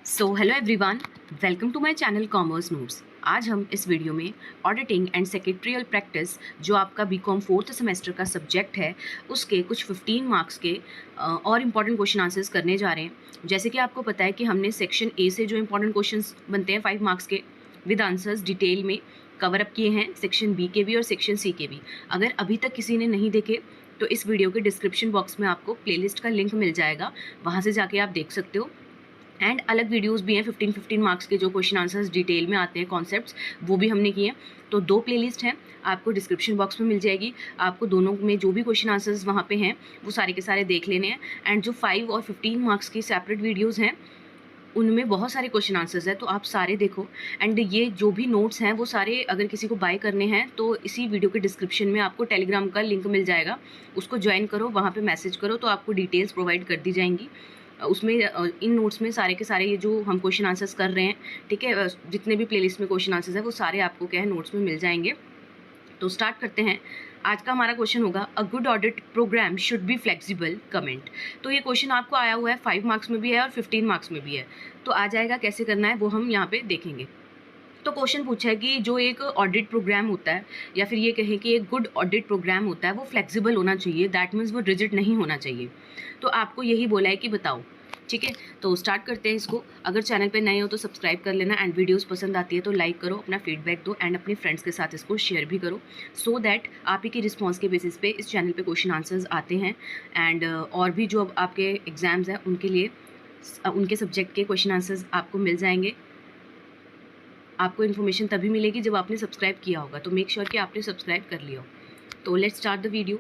So hello everyone, welcome to my channel commerce notes. आज हम इस वीडियो में ऑडिटिंग एंड सेक्रेटरियल प्रैक्टिस जो आपका बीकॉम फोर्थ सेमेस्टर का सब्जेक्ट है उसके कुछ 15 मार्क्स के और इम्पॉर्टेंट क्वेश्चन आंसर्स करने जा रहे हैं। जैसे कि आपको पता है कि हमने सेक्शन ए से जो इम्पॉर्टेंट क्वेश्चंस बनते हैं 5 मार्क्स के विद आंसर्स डिटेल में कवर अप किए हैं, सेक्शन बी के भी और सेक्शन सी के भी। अगर अभी तक किसी ने नहीं देखे तो इस वीडियो के डिस्क्रिप्शन बॉक्स में आपको प्लेलिस्ट का लिंक मिल जाएगा, वहाँ से जाके आप देख सकते हो। एंड अलग वीडियोस भी हैं 15 मार्क्स के जो क्वेश्चन आंसर्स डिटेल में आते हैं, कॉन्सेप्ट्स, वो भी हमने किए हैं। तो 2 प्लेलिस्ट हैं, आपको डिस्क्रिप्शन बॉक्स में मिल जाएगी। आपको दोनों में जो भी क्वेश्चन आंसर्स वहाँ पे हैं वो सारे के सारे देख लेने हैं। एंड जो 5 और 15 मार्क्स की सेपरेट वीडियोज़ हैं उनमें बहुत सारे क्वेश्चन आंसर्स हैं, तो आप सारे देखो। एंड ये जो भी नोट्स हैं वो सारे अगर किसी को बाय करने हैं तो इसी वीडियो के डिस्क्रिप्शन में आपको टेलीग्राम का लिंक मिल जाएगा, उसको ज्वाइन करो, वहाँ पे मैसेज करो तो आपको डिटेल्स प्रोवाइड कर दी जाएंगी। उसमें इन नोट्स में सारे के सारे ये जो हम क्वेश्चन आंसर्स कर रहे हैं, ठीक है, जितने भी प्लेलिस्ट में क्वेश्चन आंसर्स हैं वो सारे आपको क्या है नोट्स में मिल जाएंगे। तो स्टार्ट करते हैं। आज का हमारा क्वेश्चन होगा a good audit programme should be flexible, comment. तो ये क्वेश्चन आपको आया हुआ है, 5 मार्क्स में भी है और 15 मार्क्स में भी है। तो आ जाएगा, कैसे करना है वो हम यहाँ पे देखेंगे। तो क्वेश्चन पूछा है कि जो एक ऑडिट प्रोग्राम होता है या फिर ये कहें कि एक गुड ऑडिट प्रोग्राम होता है वो फ्लेक्सिबल होना चाहिए, दैट मीन्स वो रिजिड नहीं होना चाहिए। तो आपको यही बोला है कि बताओ, ठीक है। तो स्टार्ट करते हैं इसको। अगर चैनल पे नए हो तो सब्सक्राइब कर लेना एंड वीडियोस पसंद आती है तो लाइक करो, अपना फीडबैक दो एंड अपने फ्रेंड्स के साथ इसको शेयर भी करो, सो दैट आप ही की रिस्पॉन्स के बेसिस पे इस चैनल पे क्वेश्चन आंसर्स आते हैं। एंड और भी जो आपके एग्जाम्स हैं उनके लिए उनके सब्जेक्ट के क्वेश्चन आंसर्स आपको मिल जाएंगे। आपको इन्फॉर्मेशन तभी मिलेगी जब आपने सब्सक्राइब किया होगा, तो मेक श्योर कि आपने सब्सक्राइब कर लिया हो। तो लेट्स स्टार्ट द वीडियो।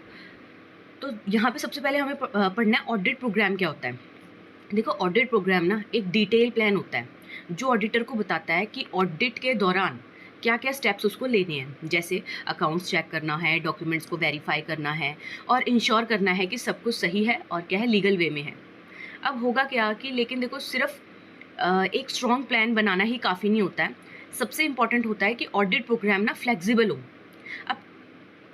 तो यहाँ पे सबसे पहले हमें पढ़ना है ऑडिट प्रोग्राम क्या होता है। देखो, ऑडिट प्रोग्राम ना एक डिटेल प्लान होता है जो ऑडिटर को बताता है कि ऑडिट के दौरान क्या क्या स्टेप्स उसको लेने हैं। जैसे अकाउंट्स चेक करना है, डॉक्यूमेंट्स को वेरीफाई करना है और इंश्योर करना है कि सब कुछ सही है और क्या है लीगल वे में है। अब होगा क्या कि लेकिन देखो, सिर्फ एक स्ट्रॉन्ग प्लान बनाना ही काफ़ी नहीं होता है। सबसे इम्पॉर्टेंट होता है कि ऑडिट प्रोग्राम ना फ्लेक्सिबल हो। अब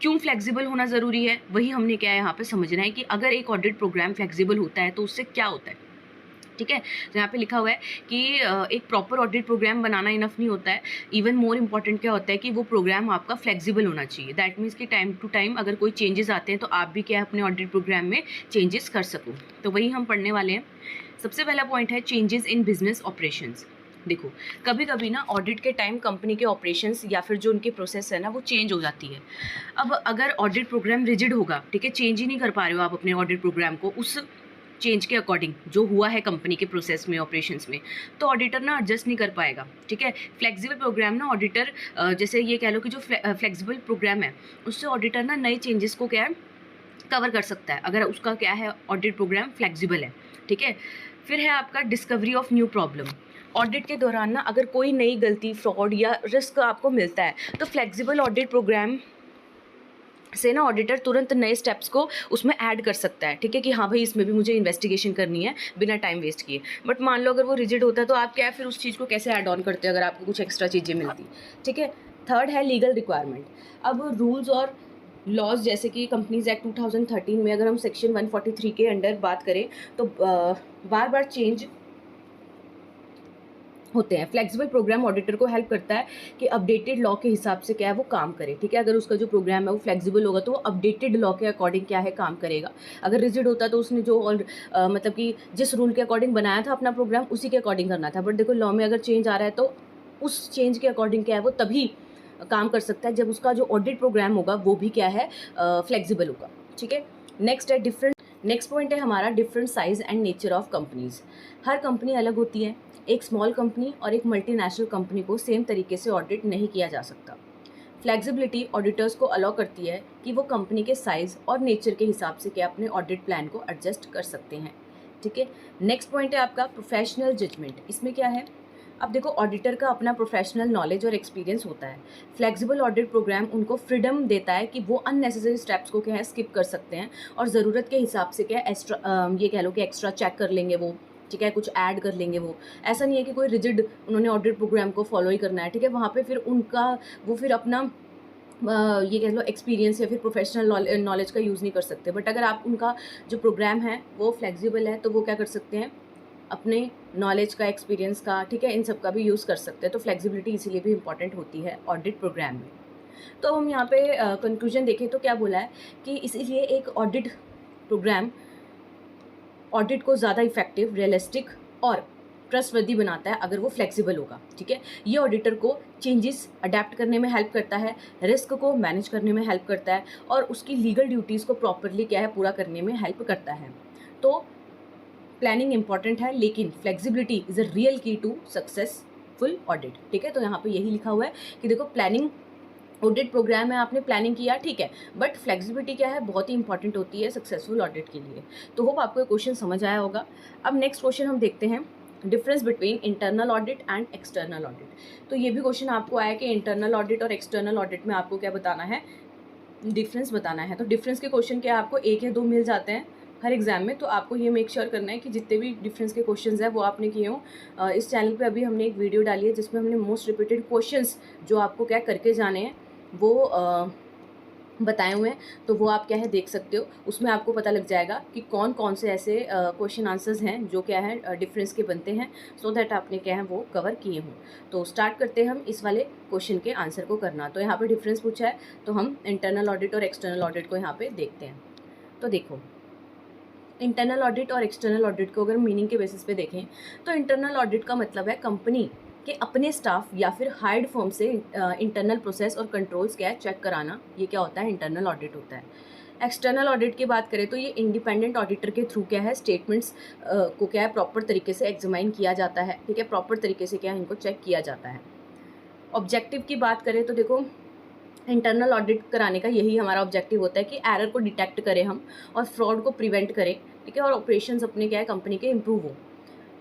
क्यों फ्लेक्सिबल होना ज़रूरी है, वही हमने क्या है यहाँ पे समझना है कि अगर एक ऑडिट प्रोग्राम फ्लेक्सिबल होता है तो उससे क्या होता है, ठीक है। तो यहाँ पे लिखा हुआ है कि एक प्रॉपर ऑडिट प्रोग्राम बनाना इनफ नहीं होता है, इवन मोर इम्पॉर्टेंट क्या होता है कि वो प्रोग्राम आपका फ्लेक्सिबल होना चाहिए। दैट मीन्स कि टाइम टू टाइम अगर कोई चेंजेस आते हैं तो आप भी क्या है अपने ऑडिट प्रोग्राम में चेंजेस कर सको। तो वही हम पढ़ने वाले हैं। सबसे पहला पॉइंट है चेंजेस इन बिजनेस ऑपरेशंस। देखो, कभी कभी ना ऑडिट के टाइम कंपनी के ऑपरेशंस या फिर जो उनके प्रोसेस है ना वो चेंज हो जाती है। अब अगर ऑडिट प्रोग्राम रिजिड होगा, ठीक है, चेंज ही नहीं कर पा रहे हो आप अपने ऑडिट प्रोग्राम को उस चेंज के अकॉर्डिंग जो हुआ है कंपनी के प्रोसेस में, ऑपरेशंस में, तो ऑडिटर ना एडजस्ट नहीं कर पाएगा, ठीक है। फ्लेक्सिबल प्रोग्राम ना ऑडिटर, जैसे ये कह लो कि जो फ्लेक्सिबल प्रोग्राम है उससे ऑडिटर ना नए चेंजेस को क्या है कवर कर सकता है, अगर उसका क्या है ऑडिट प्रोग्राम फ्लेक्सिबल है, ठीक है। फिर है आपका discovery of new problem. Audit के दौरान ना अगर कोई नई गलती, फ्रॉड या रिस्क आपको मिलता है तो फ्लेक्सिबल ऑडिट प्रोग्राम से ना ऑडिटर तुरंत नए स्टेप्स को उसमें ऐड कर सकता है, ठीक है, कि हाँ भाई इसमें भी मुझे इन्वेस्टिगेशन करनी है बिना टाइम वेस्ट किए। बट मान लो अगर वो रिजिड होता है तो आप क्या है फिर उस चीज़ को कैसे ऐड ऑन करते हैं अगर आपको कुछ एक्स्ट्रा चीज़ें मिलती, ठीक है। थर्ड है लीगल रिक्वायरमेंट। अब रूल्स और लॉज, जैसे कि कंपनीज एक्ट 2013 में अगर हम सेक्शन 143 के अंडर बात करें तो बार बार चेंज होते हैं। फ्लेक्सिबल प्रोग्राम ऑडिटर को हेल्प करता है कि अपडेटेड लॉ के हिसाब से क्या है वो काम करे, ठीक है। अगर उसका जो प्रोग्राम है वो फ्लेक्सिबल होगा तो वो अपडेटेड लॉ के अकॉर्डिंग क्या है काम करेगा। अगर रिजिड होता तो उसने जो मतलब कि जिस रूल के अकॉर्डिंग बनाया था अपना प्रोग्राम उसी के अकॉर्डिंग करना था। बट देखो, लॉ में अगर चेंज आ रहा है तो उस चेंज के अकॉर्डिंग क्या है वो तभी काम कर सकता है जब उसका जो ऑडिट प्रोग्राम होगा वो भी क्या है फ्लेक्सिबल होगा, ठीक है। नेक्स्ट पॉइंट है हमारा different size and nature of companies. Her company अलग होती है। एक स्मॉल कंपनी और एक मल्टीनेशनल कंपनी को सेम तरीके से ऑडिट नहीं किया जा सकता। फ्लेक्सिबिलिटी ऑडिटर्स को अलाउ करती है कि वो कंपनी के साइज़ और नेचर के हिसाब से क्या अपने ऑडिट प्लान को एडजस्ट कर सकते हैं, ठीक है। नेक्स्ट पॉइंट है आपका प्रोफेशनल जजमेंट। इसमें क्या है, अब देखो, ऑडिटर का अपना प्रोफेशनल नॉलेज और एक्सपीरियंस होता है। फ्लेक्सिबल ऑडिट प्रोग्राम उनको फ्रीडम देता है कि वो अननेसेसरी स्टेप्स को क्या है स्किप कर सकते हैं और ज़रूरत के हिसाब से क्या एक्स्ट्रा ये कह लो कि एक्स्ट्रा चेक कर लेंगे वो, ठीक है, कुछ ऐड कर लेंगे वो। ऐसा नहीं है कि कोई रिजिड उन्होंने ऑडिट प्रोग्राम को फॉलो ही करना है, ठीक है। वहाँ पे फिर उनका वो फिर अपना ये कह लो एक्सपीरियंस या फिर प्रोफेशनल नॉलेज का यूज़ नहीं कर सकते। बट अगर आप उनका जो प्रोग्राम है वो फ्लेक्सिबल है तो वो क्या कर सकते हैं, अपने नॉलेज का, एक्सपीरियंस का, ठीक है, इन सब का भी यूज़ कर सकते हैं। तो फ्लेक्सिबिलिटी इसीलिए भी इंपॉर्टेंट होती है ऑडिट प्रोग्राम में। तो हम यहाँ पे कंक्लूजन देखें तो क्या बोला है कि इसीलिए एक ऑडिट प्रोग्राम ऑडिट को ज़्यादा इफेक्टिव, रियलिस्टिक और ट्रस्टवर्दी बनाता है अगर वो फ्लेक्सिबल होगा, ठीक है। ये ऑडिटर को चेंजेस अडेप्ट करने में हेल्प करता है, रिस्क को मैनेज करने में हेल्प करता है और उसकी लीगल ड्यूटीज़ को प्रॉपरली क्या है पूरा करने में हेल्प करता है। तो प्लानिंग इंपॉर्टेंट है, लेकिन फ्लेक्सिबिलिटी इज़ अ रियल की टू सक्सेसफुल ऑडिट, ठीक है। तो यहाँ पे यही लिखा हुआ है कि देखो प्लानिंग ऑडिट प्रोग्राम है, आपने प्लानिंग किया, ठीक है, बट फ्लेक्सिबिलिटी क्या है, बहुत ही इंपॉर्टेंट होती है सक्सेसफुल ऑडिट के लिए। तो होप आपको ये क्वेश्चन समझ आया होगा। अब नेक्स्ट क्वेश्चन हम देखते हैं, difference between internal audit and external audit. तो ये भी क्वेश्चन आपको आया कि इंटरनल ऑडिट और एक्सटर्नल ऑडिट में आपको क्या बताना है, डिफरेंस बताना है। तो डिफरेंस के क्वेश्चन क्या आपको एक या दो मिल जाते हैं हर एग्जाम में, तो आपको ये मेक श्योर करना है कि जितने भी डिफरेंस के क्वेश्चंस हैं वो आपने किए हों। इस चैनल पे अभी हमने एक वीडियो डाली है जिसमें हमने मोस्ट रिपीटेड क्वेश्चंस जो आपको क्या करके जाने हैं वो बताए हुए हैं, तो वो आप क्या है देख सकते हो। उसमें आपको पता लग जाएगा कि कौन कौन से ऐसे क्वेश्चन आंसर्स हैं जो क्या है डिफरेंस के बनते हैं, सो दैट आपने क्या है वो कवर किए हों। तो स्टार्ट करते हैं हम इस वाले क्वेश्चन के आंसर को करना। तो यहाँ पे डिफरेंस पूछा है, तो हम इंटरनल ऑडिट और एक्सटर्नल ऑडिट को यहाँ पे देखते हैं। तो देखो, इंटरनल ऑडिट और एक्सटर्नल ऑडिट को अगर मीनिंग के बेसिस पे देखें तो इंटरनल ऑडिट का मतलब है कंपनी के अपने स्टाफ या फिर हायर्ड फर्म से इंटरनल प्रोसेस और कंट्रोल्स क्या है चेक कराना, ये क्या होता है, इंटरनल ऑडिट होता है। एक्सटर्नल ऑडिट की बात करें तो ये इंडिपेंडेंट ऑडिटर के थ्रू क्या है स्टेटमेंट्स को क्या है प्रॉपर तरीके से एग्जामाइन किया जाता है, ठीक है, प्रॉपर तरीके से क्या है इनको चेक किया जाता है। ऑब्जेक्टिव की बात करें तो देखो, इंटरनल ऑडिट कराने का यही हमारा ऑब्जेक्टिव होता है कि एरर को डिटेक्ट करें हम और फ्रॉड को प्रिवेंट करें, ठीक है, और ऑपरेशंस अपने क्या है कंपनी के इम्प्रूव हो।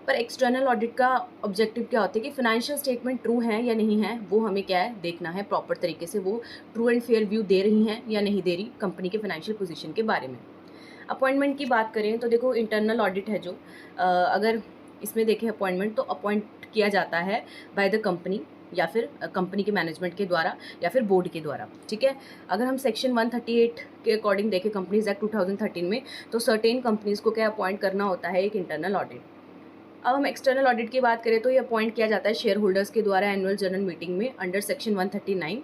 पर एक्सटर्नल ऑडिट का ऑब्जेक्टिव क्या होता है कि फाइनेंशियल स्टेटमेंट ट्रू हैं या नहीं है वो हमें क्या है देखना है प्रॉपर तरीके से, वो ट्रू एंड फेयर व्यू दे रही हैं या नहीं दे रही कंपनी के फाइनेंशियल पोजीशन के बारे में। अपॉइंटमेंट की बात करें तो देखो, इंटरनल ऑडिट है जो अगर इसमें देखें अपॉइंटमेंट, तो अपॉइंट किया जाता है बाय द कंपनी या फिर कंपनी के मैनेजमेंट के द्वारा या फिर बोर्ड के द्वारा, ठीक है। अगर हम सेक्शन 138 के अकॉर्डिंग देखें कंपनीज एक्ट 2013 में, तो सर्टेन कंपनीज को क्या अपॉइंट करना होता है एक इंटरनल ऑडिट। अब हम एक्सटर्नल ऑडिट की बात करें तो ये अपॉइंट किया जाता है शेयर होल्डर्स के द्वारा एनुअल जनरल मीटिंग में अंडर सेक्शन 139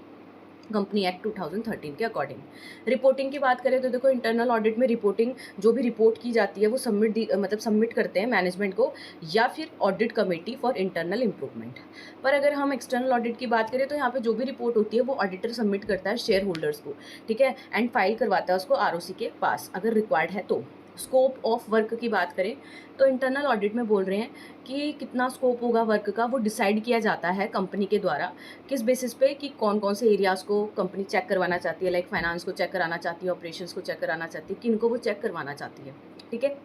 कंपनी एक्ट 2013 के अकॉर्डिंग। रिपोर्टिंग की बात करें तो देखो, इंटरनल ऑडिट में रिपोर्टिंग जो भी रिपोर्ट की जाती है वो सबमिट करते हैं मैनेजमेंट को या फिर audit committee for internal improvement. पर अगर हम एक्सटर्नल ऑडिट की बात करें तो यहाँ पे जो भी रिपोर्ट होती है वो ऑडिटर सबमिट करता है शेयर होल्डर्स को, ठीक है, एंड फाइल करवाता है उसको आरओसी के पास अगर रिक्वायर्ड है तो। स्कोप ऑफ वर्क की बात करें तो इंटरनल ऑडिट में बोल रहे हैं कि कितना स्कोप होगा वर्क का वो डिसाइड किया जाता है कंपनी के द्वारा, किस बेसिस पे कि कौन कौन से एरियाज़ को कंपनी चेक करवाना चाहती है, लाइक फाइनेंस को चेक कराना चाहती है, ऑपरेशंस को चेक कराना चाहती है, किन को वो चेक करवाना चाहती है, ठीक है।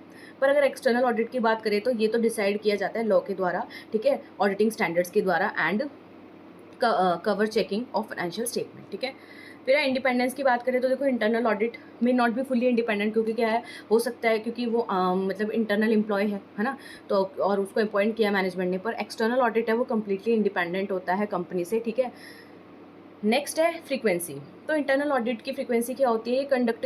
पर अगर एक्सटर्नल ऑडिट की बात करें तो ये तो डिसाइड किया जाता है लॉ के द्वारा, ठीक है, ऑडिटिंग स्टैंडर्ड्स के द्वारा and cover checking of financial statement, ठीक है। फिर इंडिपेंडेंस की बात करें तो देखो, इंटरनल ऑडिट में नॉट भी फुली इंडिपेंडेंट, क्योंकि क्या है हो सकता है क्योंकि वो मतलब इंटरनल एम्प्लॉय है ना, तो और उसको अपॉइंट किया मैनेजमेंट ने। पर एक्सटर्नल ऑडिट है वो कम्प्लीटली इंडिपेंडेंट होता है कंपनी से, ठीक है। नेक्स्ट है फ्रीक्वेंसी। तो इंटरनल ऑडिट की फ्रीक्वेंसी क्या होती है, ये कंडक्ट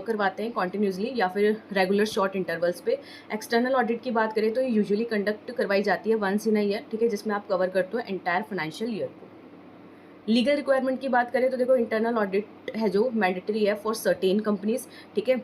करवाते हैं कॉन्टिन्यूसली या फिर रेगुलर शॉर्ट इंटरवल्स पे। एक्सटर्नल ऑडिट की बात करें तो ये यूजुअली कंडक्ट करवाई जाती है वंस इन अ ईयर, ठीक है, जिसमें आप कवर करते हो एंटायर फाइनेंशियल ईयर को। लीगल रिक्वायरमेंट की बात करें तो देखो, इंटरनल ऑडिट है जो मैंडेटरी है फॉर सर्टेन कंपनीज, ठीक है,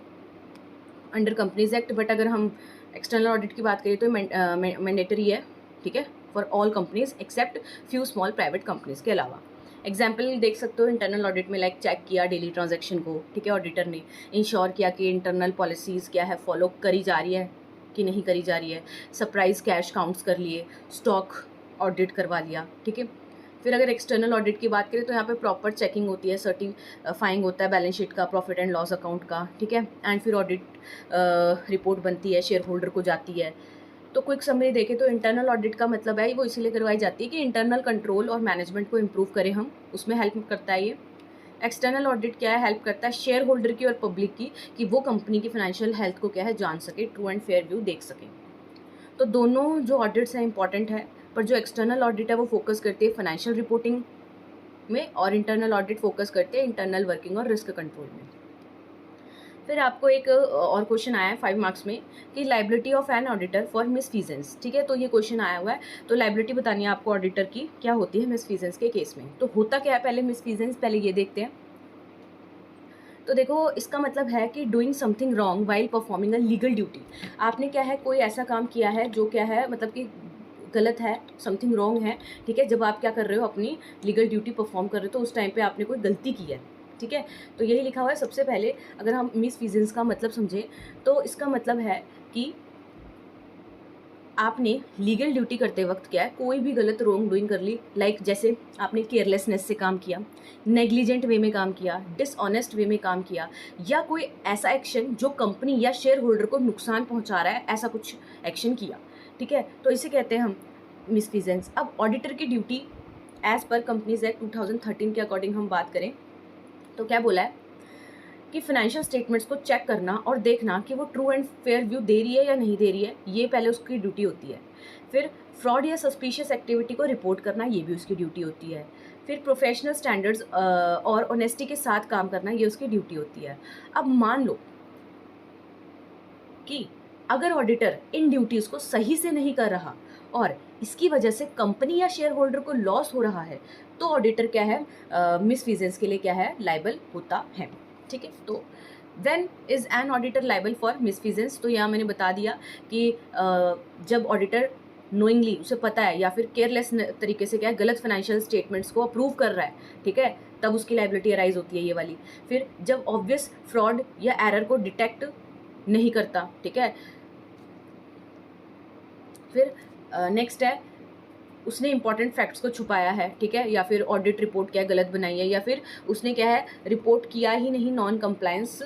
अंडर कंपनीज एक्ट। बट अगर हम एक्सटर्नल ऑडिट की बात करें तो मैंडेटरी है, ठीक है, for all companies except few small private companies के अलावा। एग्जाम्पल देख सकते हो इंटरनल ऑडिट में, लाइक चेक किया डेली ट्रांजैक्शन को, ठीक है, ऑडिटर ने इंश्योर किया कि इंटरनल पॉलिसीज़ क्या है फॉलो करी जा रही है कि नहीं करी जा रही है, सरप्राइज कैश काउंट्स कर लिए, स्टॉक ऑडिट करवा लिया, ठीक है। फिर अगर एक्सटर्नल ऑडिट की बात करें तो यहाँ पे प्रॉपर चेकिंग होती है, सर्टिफाइंग होता है बैलेंस शीट का, प्रॉफिट एंड लॉस अकाउंट का, ठीक है, एंड फिर ऑडिट रिपोर्ट बनती है, शेयर होल्डर को जाती है। तो क्विक समरी देखें तो इंटरनल ऑडिट का मतलब है वो इसीलिए करवाई जाती है कि इंटरनल कंट्रोल और मैनेजमेंट को इम्प्रूव करें हम, उसमें हेल्प करता है ये। एक्सटर्नल ऑडिट क्या है, हेल्प करता है शेयर होल्डर की और पब्लिक की कि वो कंपनी की फाइनेंशियल हेल्थ को क्या है जान सके, ट्रू एंड फेयर व्यू देख सकें। तो दोनों जो ऑडिट्स हैं इंपॉर्टेंट है, पर जो एक्सटर्नल ऑडिट है वो फोकस करती है फाइनेंशियल रिपोर्टिंग में और इंटरनल ऑडिट फोकस करते हैं इंटरनल वर्किंग और रिस्क कंट्रोल में। फिर आपको एक और क्वेश्चन आया है 5 मार्क्स में कि liability of an auditor for misfeasance, ठीक है। तो ये क्वेश्चन आया हुआ है, तो लाइबिलिटी बतानी है आपको ऑडिटर की क्या होती है मिसफीजेंस के केस में। तो होता क्या है पहले मिसफीजेंस, पहले ये देखते हैं। तो देखो इसका मतलब है कि doing something wrong while performing a legal duty. आपने क्या है कोई ऐसा काम किया है जो क्या है मतलब कि गलत है, समथिंग रॉन्ग है, ठीक है। जब आप क्या कर रहे हो अपनी लीगल ड्यूटी परफॉर्म कर रहे हो तो उस टाइम पे आपने कोई गलती की है, ठीक है। तो यही लिखा हुआ है। सबसे पहले अगर हम मिसफीजेंस का मतलब समझें तो इसका मतलब है कि आपने लीगल ड्यूटी करते वक्त क्या है कोई भी गलत रॉन्ग डूइंग कर ली, लाइक जैसे आपने केयरलेसनेस से काम किया, नेग्लिजेंट वे में काम किया, डिसऑनेस्ट वे में काम किया, या कोई ऐसा एक्शन जो कंपनी या शेयर होल्डर को नुकसान पहुंचा रहा है, ऐसा कुछ एक्शन किया, ठीक है। तो इसे कहते हैं हम मिसफीजेंस। अब ऑडिटर की duty as per companies act 2013 के अकॉर्डिंग हम बात करें तो क्या बोला है कि फाइनेंशियल स्टेटमेंट्स को चेक करना और देखना कि वो ट्रू एंड फेयर व्यू दे रही है या नहीं दे रही है, ये पहले उसकी ड्यूटी होती है। फिर फ्रॉड या सस्पिशियस एक्टिविटी को रिपोर्ट करना, ये भी उसकी ड्यूटी होती है। फिर प्रोफेशनल स्टैंडर्ड्स और ऑनेस्टी के साथ काम करना, ये उसकी ड्यूटी होती है। अब मान लो कि अगर ऑडिटर इन ड्यूटीज़ को सही से नहीं कर रहा और इसकी वजह से कंपनी या शेयर होल्डर को लॉस हो रहा है, तो ऑडिटर क्या है मिसफीजेंस के लिए क्या है लाइबल होता है, ठीक है। तो when is an auditor liable for misfeasance, तो यहाँ मैंने बता दिया कि जब ऑडिटर नोइंगली, उसे पता है या फिर केयरलेस तरीके से क्या है गलत फाइनेंशियल स्टेटमेंट्स को अप्रूव कर रहा है, ठीक है, तब उसकी लाइबिलिटी अराइज होती है ये वाली। फिर जब ऑब्वियस फ्रॉड या एरर को डिटेक्ट नहीं करता, ठीक है। फिर नेक्स्ट है उसने इंपॉर्टेंट फैक्ट्स को छुपाया है, ठीक है, या फिर ऑडिट रिपोर्ट क्या है गलत बनाई है, या फिर उसने क्या है रिपोर्ट किया ही नहीं, नॉन कंप्लायंस,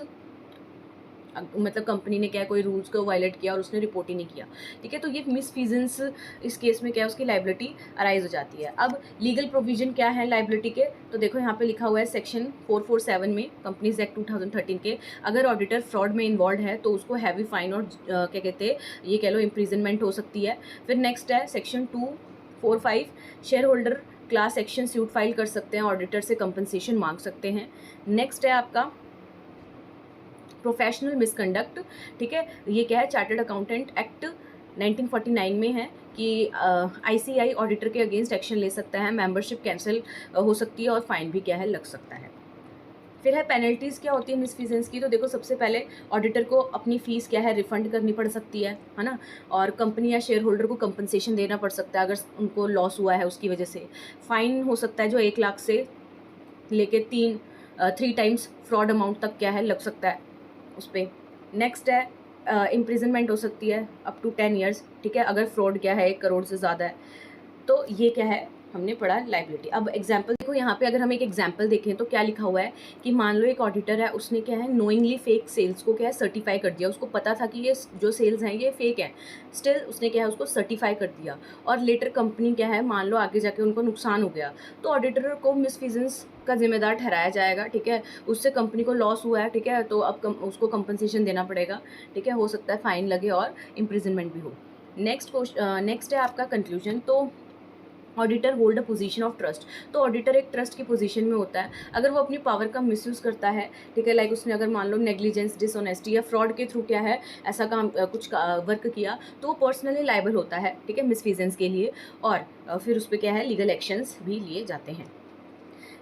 मतलब कंपनी ने क्या है कोई रूल्स को वायलेट किया और उसने रिपोर्ट ही नहीं किया, ठीक है। तो ये मिसफीजेंस इस केस में क्या है उसकी लाइबिलिटी अराइज हो जाती है। अब लीगल प्रोविजन क्या है लाइबिलिटी के, तो देखो यहाँ पे लिखा हुआ है सेक्शन 447 में कंपनीज एक्ट 2013 के, अगर ऑडिटर फ्रॉड में इन्वॉल्व है तो उसको हैवी फाइन और क्या कहते हैं ये कह लो इम्प्रिजनमेंट हो सकती है। फिर नेक्स्ट है section 245, share holder class action suit file कर सकते हैं, ऑडिटर से कंपनसेशन मांग सकते हैं। नेक्स्ट है आपका प्रोफेशनल मिसकंडक्ट, ठीक है, ये क्या है चार्टर्ड अकाउंटेंट एक्ट 1949 में है कि आईसीआई ऑडिटर के अगेंस्ट एक्शन ले सकता है, मेंबरशिप कैंसिल हो सकती है और फाइन भी क्या है लग सकता है। फिर है पेनल्टीज़ क्या होती है मिसफीजेंस की, तो देखो सबसे पहले ऑडिटर को अपनी फ़ीस क्या है रिफंड करनी पड़ सकती है ना, और कंपनी या शेयर होल्डर को कंपनसेशन देना पड़ सकता है अगर उनको लॉस हुआ है उसकी वजह से। फाइन हो सकता है जो 1 लाख से लेके 3 टाइम्स फ्रॉड अमाउंट तक क्या है लग सकता है उस पर। नेक्स्ट है इम्प्रिजनमेंट हो सकती है अप टू 10 ईयर्स, ठीक है, अगर फ्रॉड क्या है 1 करोड़ से ज़्यादा है। तो ये क्या है हमने पढ़ा लाइबिलिटी। अब एग्जाम्पल देखो यहाँ पे, अगर हम एक एग्जाम्पल देखें तो क्या लिखा हुआ है कि मान लो एक ऑडिटर है, उसने क्या है नोइंगली फेक सेल्स को क्या है सर्टिफाई कर दिया, उसको पता था कि ये जो सेल्स हैं ये फेक हैं, स्टिल उसने क्या है उसको सर्टिफाई कर दिया, और लेटर कंपनी क्या है मान लो आगे जाके उनको नुकसान हो गया, तो ऑडिटर को मिसफीजेंस का जिम्मेदार ठहराया जाएगा, ठीक है। उससे कंपनी को लॉस हुआ है, ठीक है, तो अब उसको कंपनसेशन देना पड़ेगा, ठीक है, हो सकता है फाइन लगे और इम्प्रिजनमेंट भी हो। नेक्स्ट है आपका कंक्लूजन। तो auditor hold a position of trust, तो ऑडिटर एक ट्रस्ट की पोजीशन में होता है। अगर वो अपनी पावर का मिसयूज़ करता है, ठीक है, लाइक उसने अगर मान लो नेग्लिजेंस, डिसऑनेस्टी या फ्रॉड के थ्रू क्या है ऐसा काम वर्क किया, तो वो पर्सनली लायबल होता है, ठीक है, मिसफीजेंस के लिए, और फिर उस पर क्या है लीगल एक्शंस भी लिए जाते हैं।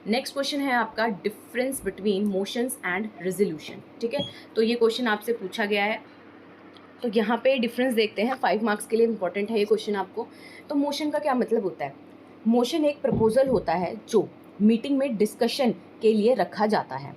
नेक्स्ट क्वेश्चन है आपका difference between motions and resolution, ठीक है। तो ये क्वेश्चन आपसे पूछा गया है, तो यहाँ पे डिफरेंस देखते हैं, 5 मार्क्स के लिए इंपॉर्टेंट है ये क्वेश्चन आपको। तो मोशन का क्या मतलब होता है, मोशन एक प्रपोजल होता है जो मीटिंग में डिस्कशन के लिए रखा जाता है।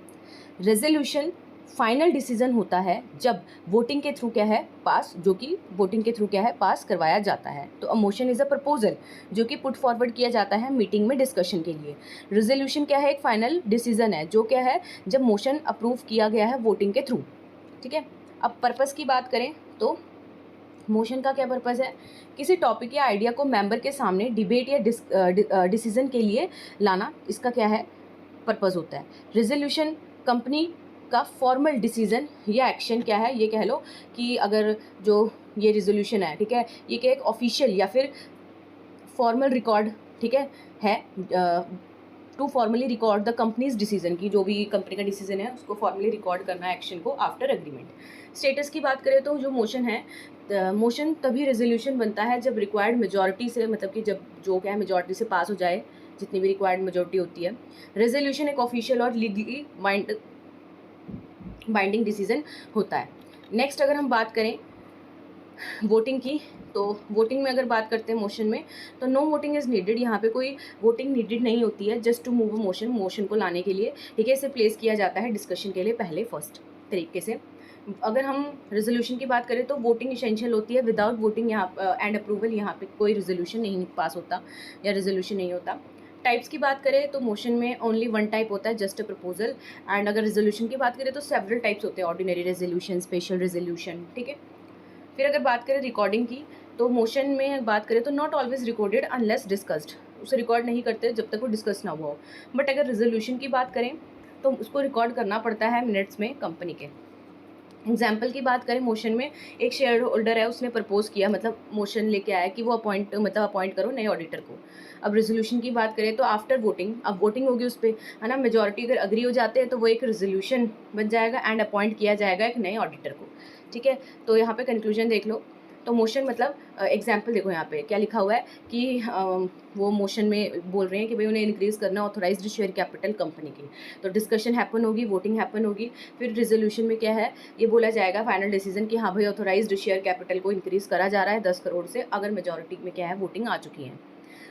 रेजोल्यूशन फाइनल डिसीजन होता है जब वोटिंग के थ्रू क्या है पास, जो कि वोटिंग के थ्रू क्या है पास करवाया जाता है। तो a motion is a proposal जो कि पुट फॉरवर्ड किया जाता है मीटिंग में डिस्कशन के लिए। रेजोल्यूशन क्या है एक फाइनल डिसीजन है जो क्या है जब मोशन अप्रूव किया गया है वोटिंग के थ्रू, ठीक है। अब पर्पस की बात करें तो मोशन का क्या पर्पस है, किसी टॉपिक या आइडिया को मेंबर के सामने डिबेट या डिसीजन के लिए लाना, इसका क्या है पर्पस होता है। रेजोल्यूशन कंपनी का फॉर्मल डिसीजन या एक्शन क्या है, ये कह लो कि अगर जो ये रेजोल्यूशन है, ठीक है, ये क्या एक ऑफिशियल या फिर फॉर्मल रिकॉर्ड, ठीक है to formally record the company's decision की, जो भी कंपनी का डिसीजन है उसको फॉर्मली रिकॉर्ड करना है एक्शन को आफ्टर एग्रीमेंट। स्टेटस की बात करें तो जो मोशन है, मोशन तभी रेजोल्यूशन बनता है जब रिक्वायर्ड मेजॉरिटी से, मतलब कि जब जो क्या है मेजॉरिटी से पास हो जाए, जितनी भी रिक्वायर्ड मेजॉरिटी होती है। रेजोल्यूशन एक ऑफिशियल और लीगली बाइंडिंग डिसीजन होता है। नेक्स्ट अगर हम बात करें वोटिंग की, तो वोटिंग में अगर बात करते हैं मोशन में, तो नो वोटिंग इज़ नीडेड। यहाँ पे कोई वोटिंग नीडेड नहीं होती है, just to move a motion, motion को लाने के लिए, ठीक है। इसे प्लेस किया जाता है डिस्कशन के लिए पहले फर्स्ट तरीके से। अगर हम रेजोल्यूशन की बात करें तो वोटिंग इसेंशियल होती है, विदाउट वोटिंग यहाँ एंड अप्रूवल यहाँ पे कोई रेजोल्यूशन नहीं पास होता या रेजोल्यूशन नहीं होता। टाइप्स की बात करें तो मोशन में ओनली वन टाइप होता है, जस्ट अ प्रपोजल। एंड अगर रेजोल्यूशन की बात करें तो सेवरल टाइप्स होते हैं, ऑर्डिनरी रेजोल्यूशन, स्पेशल रेजोल्यूशन, ठीक है। फिर अगर बात करें रिकॉर्डिंग की, तो मोशन में बात करें तो not always recorded unless discussed, उसे रिकॉर्ड नहीं करते जब तक वो डिस्कस ना हुआ हो। बट अगर रेजोल्यूशन की बात करें तो उसको रिकॉर्ड करना पड़ता है मिनट्स में कंपनी के। एग्जाम्पल की बात करें, मोशन में एक शेयर होल्डर है, उसने प्रपोज किया, मतलब मोशन लेके आया कि वो अपॉइंट करो नए ऑडिटर को। अब रेजोल्यूशन की बात करें तो आफ्टर वोटिंग, अब वोटिंग होगी उस पर, है ना, मेजॉरिटी अगर अग्री हो जाते हैं तो वो एक रेजोल्यूशन बन जाएगा एंड अपॉइंट किया जाएगा एक नए ऑडिटर को, ठीक है। तो यहाँ पे कंक्लूजन देख लो। तो मोशन मतलब एग्जाम्पल देखो यहाँ पे क्या लिखा हुआ है कि वो मोशन में बोल रहे हैं कि भाई उन्हें इंक्रीज़ करना ऑथोराइज्ड शेयर कैपिटल कंपनी की। तो डिस्कशन हैपन होगी, वोटिंग हैपन होगी, फिर रेजोल्यूशन में क्या है ये बोला जाएगा फाइनल डिसीजन कि हाँ भाई ऑथोराइज्ड शेयर कैपिटल को इंक्रीज़ करा जा रहा है 10 करोड़ से, अगर मेजॉरिटी में क्या है वोटिंग आ चुकी है।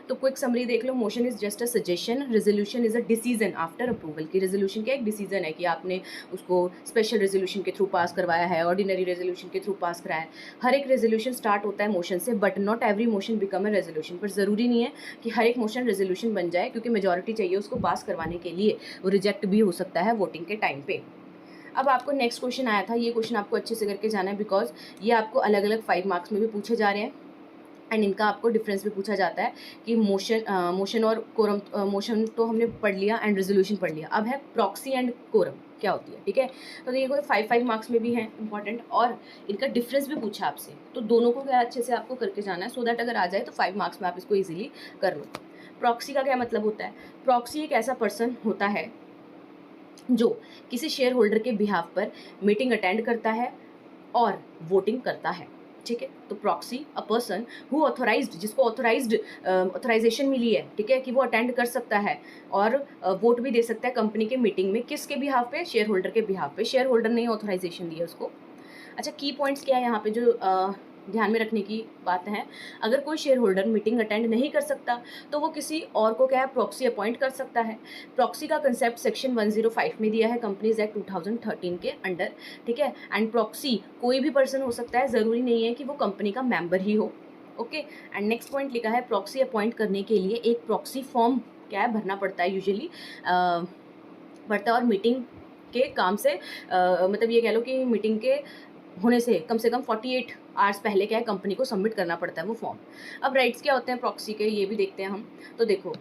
तो क्विक समरी देख लो, motion is just a suggestion, resolution is a decision after approval. की रेजोल्यूशन क्या एक डिसीजन है कि आपने उसको स्पेशल रेजोल्यूशन के थ्रू पास करवाया है, ऑर्डिनरी रेजोल्यूशन के थ्रू पास कराया है। हर एक रेजोल्यूशन स्टार्ट होता है मोशन से, but not every motion become a resolution. पर ज़रूरी नहीं है कि हर एक मोशन रेजोल्यूशन बन जाए, क्योंकि मेजॉरिटी चाहिए उसको पास करवाने के लिए, वो रिजेक्ट भी हो सकता है वोटिंग के टाइम पे। अब आपको नेक्स्ट क्वेश्चन आया था, ये क्वेश्चन आपको अच्छे से करके जाना है, बिकॉज ये आपको अलग अलग 5 मार्क्स में भी पूछे जा रहे हैं एंड इनका आपको डिफरेंस भी पूछा जाता है कि मोशन और कोरम। मोशन तो हमने पढ़ लिया एंड रेजोल्यूशन पढ़ लिया, अब है प्रॉक्सी एंड कोरम क्या होती है, ठीक है। तो ये कोई 5 मार्क्स में भी है इंपॉर्टेंट, और इनका डिफरेंस भी पूछा आपसे, तो दोनों को क्या अच्छे से आपको करके जाना है, सो दैट अगर आ जाए तो 5 मार्क्स में आप इसको ईजिली कर लो। प्रॉक्सी का क्या मतलब होता है? प्रॉक्सी एक ऐसा पर्सन होता है जो किसी शेयर होल्डर के बिहाफ पर मीटिंग अटेंड करता है और वोटिंग करता है, ठीक है। तो proxy a person who authorized, जिसको ऑथराइजेशन मिली है, ठीक है, कि वो अटेंड कर सकता है और वोट भी दे सकता है कंपनी के मीटिंग में, किसके बिहाफ पे? शेयर होल्डर के बिहाफ पे। शेयर होल्डर ने ऑथराइजेशन दी है उसको। अच्छा, की पॉइंट्स क्या है यहाँ पे जो ध्यान में रखने की बात है? अगर कोई शेयर होल्डर मीटिंग अटेंड नहीं कर सकता तो वो किसी और को क्या है प्रॉक्सी अपॉइंट कर सकता है। प्रॉक्सी का कंसेप्ट सेक्शन 105 में दिया है कंपनीज एक्ट 2013 के अंडर, ठीक है। एंड प्रॉक्सी कोई भी पर्सन हो सकता है, ज़रूरी नहीं है कि वो कंपनी का मेंबर ही हो, ओके। एंड नेक्स्ट पॉइंट लिखा है प्रॉक्सी अपॉइंट करने के लिए एक प्रॉक्सी फॉर्म क्या है भरना पड़ता है, यूजुअली पड़ता है, और मीटिंग के काम से मतलब ये कह लो कि मीटिंग के होने से कम 48 आवर्स पहले क्या है कंपनी को सबमिट करना पड़ता है वो फॉर्म। अब राइट्स क्या होते हैं प्रॉक्सी के, ये भी देखते हैं हम। तो देखो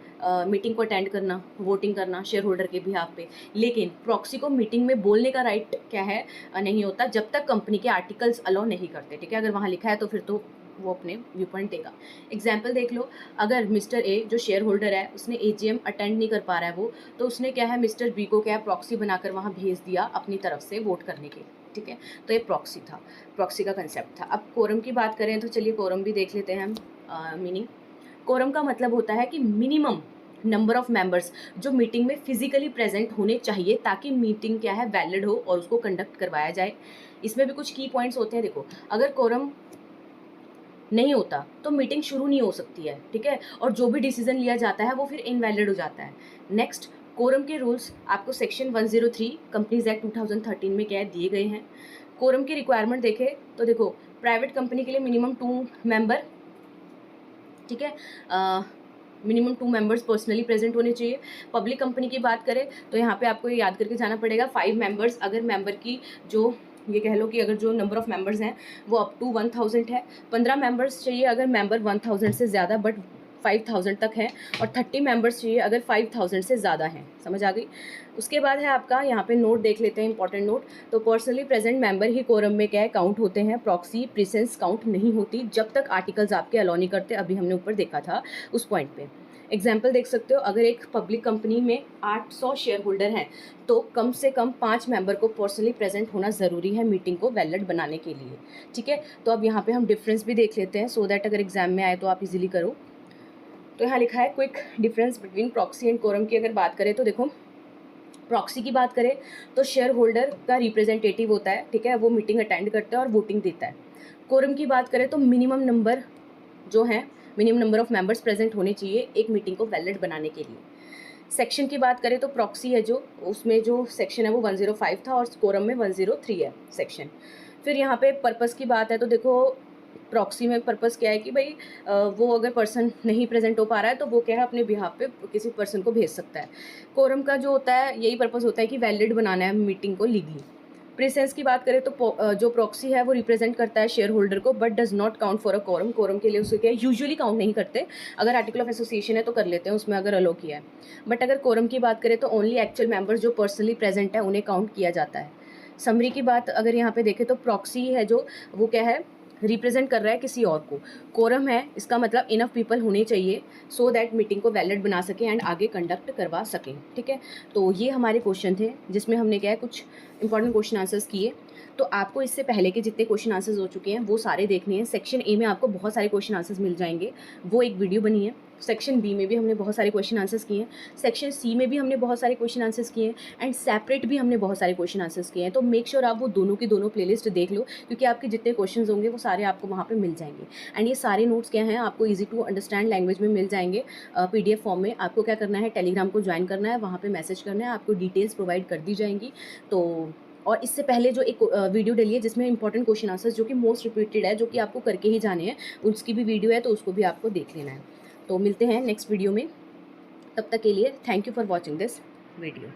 मीटिंग को अटेंड करना, वोटिंग करना शेयर होल्डर के बिहाफ पे, लेकिन प्रॉक्सी को मीटिंग में बोलने का राइट क्या है नहीं होता जब तक कंपनी के आर्टिकल्स अलाउ नहीं करते, ठीक है। अगर वहाँ लिखा है तो फिर तो वो अपने व्यू पॉइंट देगा। एग्जाम्पल देख लो, अगर मिस्टर ए जो शेयर होल्डर है उसने AGM अटेंड नहीं कर पा रहा है वो, तो उसने क्या है मिस्टर बी को क्या है प्रॉक्सी बनाकर वहाँ भेज दिया अपनी तरफ से वोट करने के, ठीक है। तो ये प्रॉक्सी था, प्रॉक्सी का कंसेप्ट था। अब कोरम की बात करें तो चलिए कोरम भी देख लेते हैं हम। मीनिंग कोरम का मतलब होता है कि मिनिमम नंबर ऑफ मेंबर्स जो मीटिंग में फिजिकली प्रेजेंट होने चाहिए ताकि मीटिंग क्या है वैलिड हो और उसको कंडक्ट करवाया जाए। इसमें भी कुछ की पॉइंट्स होते हैं। देखो, अगर कोरम नहीं होता तो मीटिंग शुरू नहीं हो सकती है, ठीक है, और जो भी डिसीजन लिया जाता है वो फिर इनवैलिड हो जाता है। नेक्स्ट, कोरम के रूल्स आपको सेक्शन 103 कंपनीज एक्ट 2013 में क्या दिए गए हैं। कोरम की रिक्वायरमेंट देखें तो देखो, प्राइवेट कंपनी के लिए मिनिमम 2 मेंबर, ठीक है, मिनिमम 2 मेंबर्स पर्सनली प्रेजेंट होने चाहिए। पब्लिक कंपनी की बात करें तो यहाँ पे आपको ये याद करके जाना पड़ेगा 5 मेंबर्स, अगर मेंबर की जो ये कह लो कि अगर जो नंबर ऑफ मेंबर्स हैं वो अप टू 1000 है। 15 मेंबर्स चाहिए अगर मेंबर 1000 से ज़्यादा, बट 5000 तक हैं और 30 मेंबर्स चाहिए अगर 5000 से ज़्यादा हैं। समझ आ गई। उसके बाद है आपका यहाँ पे नोट देख लेते हैं, इंपॉर्टेंट नोट। तो पर्सनली प्रेजेंट मेंबर ही कोरम में क्या है काउंट होते हैं, प्रॉक्सी प्रेजेंस काउंट नहीं होती जब तक आर्टिकल्स आपके अलाउ नहीं करते। अभी हमने ऊपर देखा था उस पॉइंट पे। एग्जाम्पल देख सकते हो, अगर एक पब्लिक कंपनी में 800 शेयर होल्डर हैं तो कम से कम 5 मेंबर को पर्सनली प्रेजेंट होना ज़रूरी है मीटिंग को वैलिड बनाने के लिए। ठीक है, तो अब यहाँ पे हम डिफरेंस भी देख लेते हैं सो दैट अगर एग्जाम में आए तो आप इजीली करो। तो यहाँ लिखा है quick difference between proxy and quorum की अगर बात करें तो देखो, प्रॉक्सी की बात करें तो शेयर होल्डर का रिप्रेजेंटेटिव होता है, ठीक है, वो मीटिंग अटेंड करता है और वोटिंग देता है। कोरम की बात करें तो मिनिमम नंबर जो है, minimum number of members present होने चाहिए एक मीटिंग को वैलिड बनाने के लिए। सेक्शन की बात करें तो प्रॉक्सी है जो, उसमें जो सेक्शन है वो 105 था और कोरम में 103 है सेक्शन। फिर यहाँ पे पर्पस की बात है तो देखो, प्रॉक्सी में पर्पस क्या है कि भाई वो अगर पर्सन नहीं प्रेजेंट हो पा रहा है तो वो क्या है अपने बिहाफ पे किसी पर्सन को भेज सकता है। कोरम का जो होता है यही पर्पस होता है कि वैलिड बनाना है मीटिंग को लीगली। प्रेसेंस की बात करें तो जो प्रॉक्सी है वो रिप्रेजेंट करता है शेयर होल्डर को but does not count for a quorum. Quorum के लिए उसे क्या यूजुअली काउंट नहीं करते, अगर आर्टिकल ऑफ एसोसिएशन है तो कर लेते हैं उसमें अगर अलो किया है। बट अगर कोरम की बात करें तो ओनली एक्चुअल मेंबर्स जो पर्सनली प्रेजेंट है उन्हें काउंट किया जाता है। समरी की बात अगर यहाँ पे देखें तो प्रॉक्सी है जो, वो क्या है रिप्रेजेंट कर रहा है किसी और को। कोरम है इसका मतलब इनफ पीपल होने चाहिए सो दैट मीटिंग को वैलिड बना सकें एंड आगे कंडक्ट करवा सकें। ठीक है, तो ये हमारे क्वेश्चन थे जिसमें हमने क्या है कुछ इंपॉर्टेंट क्वेश्चन आंसर्स किए। तो आपको इससे पहले के जितने क्वेश्चन आंसर्स हो चुके हैं वो सारे देखने हैं। सेक्शन ए में आपको बहुत सारे क्वेश्चन आंसर्स मिल जाएंगे, वो एक वीडियो बनी है। सेक्शन बी में भी हमने बहुत सारे क्वेश्चन आंसर्स किए हैं, सेक्शन सी में भी हमने बहुत सारे क्वेश्चन आंसर्स किए हैं एंड सेपरेट भी हमने बहुत सारे क्वेश्चन आंसर्स किए हैं। तो मेक श्योर आप वो दोनों की दोनों प्लेलिस्ट देख लो क्योंकि आपके जितने क्वेश्चंस होंगे वो सारे आपको वहाँ पे मिल जाएंगे। एंड ये सारे नोट्स क्या हैं आपको ईजी टू अंडरस्टैंड लैंग्वेज में मिल जाएंगे PDF फॉर्म में। आपको क्या करना है, टेलीग्राम को ज्वाइन करना है, वहाँ पर मैसेज करना है, आपको डिटेल्स प्रोवाइड कर दी जाएंगी। तो और इससे पहले जो एक वीडियो डली है जिसमें इंपॉर्टेंट क्वेश्चन आंसर्स जो कि मोस्ट रिपीटेड है, जो कि आपको करके ही जाने हैं, उसकी भी वीडियो है तो उसको भी आपको देख लेना है। तो मिलते हैं नेक्स्ट वीडियो में, तब तक के लिए thank you for watching this video.